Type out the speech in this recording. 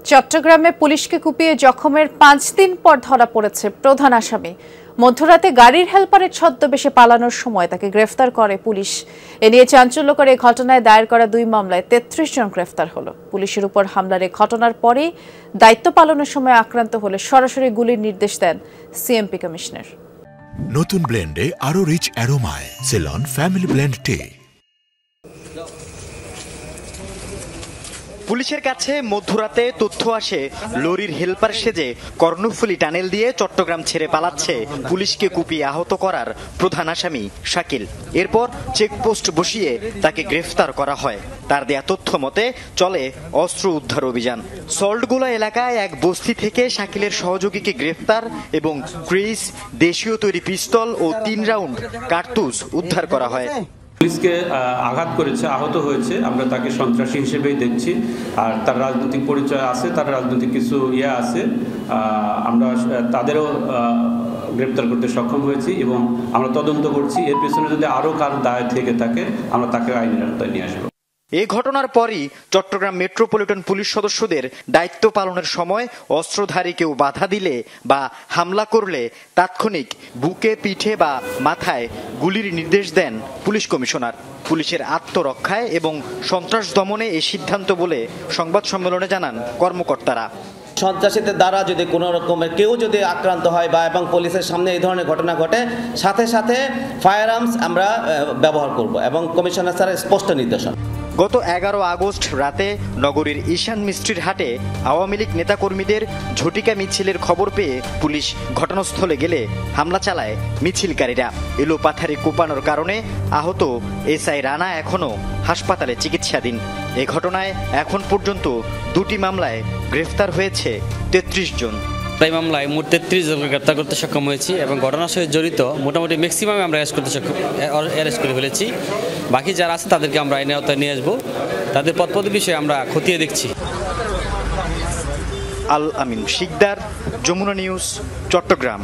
চট্টগ্রামে পুলিশকে কুপিয়ে জখমের 5 দিন পর ধরা পড়েছে প্রধান আসামি। মধ্যরাতে গাড়ির হেলপারের ছদ্মবেশে পালানোর সময় তাকে গ্রেফতার করে পুলিশ। এ নিয়ে চাঞ্চল্যকর এই ঘটনায় দায়ের করা 2 মামলায় 33 জন গ্রেফতার হলো। পুলিশের উপর হামলার এই ঘটনার পরেই দায়িত্ব পালনের সময় আক্রান্ত হলে সরাসরি গুলির নির্দেশ দেন সিএমপি কমিশনার। নতুন ব্লেন্ডে আরো রিচ অ্যারোমায় সেলন ফ্যামিলি ব্লেন্ড টে। পুলিশের কাছে মধ্যরাতে তথ্য আসে লরির হেলপার সেজে কর্ণফুলী টানেল দিয়ে চট্টগ্রাম ছেড়ে পালাচ্ছে পুলিশকে কুপিয়ে আহত করার প্রধান আসামি শাকিল। এরপর চেকপোস্ট বসিয়ে তাকে গ্রেফতার করা হয়। তার দেয়া তথ্য মতে চলে অস্ত্র উদ্ধার অভিযান। সল্টগোলা এলাকায় এক বস্তি থেকে শাকিলের সহযোগীকে গ্রেফতার এবং ক্রিস, দেশীয় তৈরি পিস্তল ও 3 রাউন্ড কার্তুজ উদ্ধার করা হয়। পুলিশকে আঘাত করেছে, আহত হয়েছে, আমরা তাকে সন্ত্রাসী হিসেবেই দেখছি। আর তার রাজনৈতিক পরিচয় আছে, তার রাজনৈতিক কিছু আছে, আমরা তাদেরও গ্রেপ্তার করতে সক্ষম হয়েছি এবং আমরা তদন্ত করছি। এর পেছনে যদি আরও কারো দায় থেকে থাকে আমরা তাকে আইনের আওতায় নিয়ে আসবো। এই ঘটনার পরই চট্টগ্রাম মেট্রোপলিটন পুলিশ সদস্যদের দায়িত্ব পালনের সময় অস্ত্রধারী কেউ বাধা দিলে বা হামলা করলে তাৎক্ষণিক বুকে, পিঠে বা মাথায় গুলির নির্দেশ দেন পুলিশ কমিশনার। পুলিশের আত্মরক্ষায় এবং সন্ত্রাস দমনে এই সিদ্ধান্ত বলে সংবাদ সম্মেলনে জানান কর্মকর্তারা। সন্ত্রাসীদের দ্বারা যদি কোনো রকমের কেউ যদি আক্রান্ত হয় বা এবং পুলিশের সামনে এই ধরনের ঘটনা ঘটে, সাথে সাথে ফায়ার আর্মস আমরা ব্যবহার করব এবং কমিশনার স্যারের স্পষ্ট নির্দেশনা। গত 11 আগস্ট রাতে নগরীর ঈশান মিস্ত্রির হাটে আওয়ামী লীগ নেতাকর্মীদের ঝটিকা মিছিলের খবর পেয়ে পুলিশ ঘটনাস্থলে গেলে হামলা চালায় মিছিলকারীরা। এলোপাথারি কোপানোর কারণে আহত এসআই রানা এখনও হাসপাতালে চিকিৎসাধীন। এ ঘটনায় এখন পর্যন্ত 2টি মামলায় গ্রেফতার হয়েছে 33 জন। এই মামলায় মোট 33 জনকে গ্রেপ্তার করতে সক্ষম হয়েছি এবং ঘটনার সাথে জড়িত মোটামুটি ম্যাক্সিমাম আমরা অ্যারেস্ট করে ফেলেছি। বাকি যারা আছে তাদেরকে আমরা আইনের আওতায় নিয়ে আসবো। তাদের পদপদ বিষয়ে আমরা খতিয়ে দেখছি। আল আমিন শিকদার, যমুনা নিউজ, চট্টগ্রাম।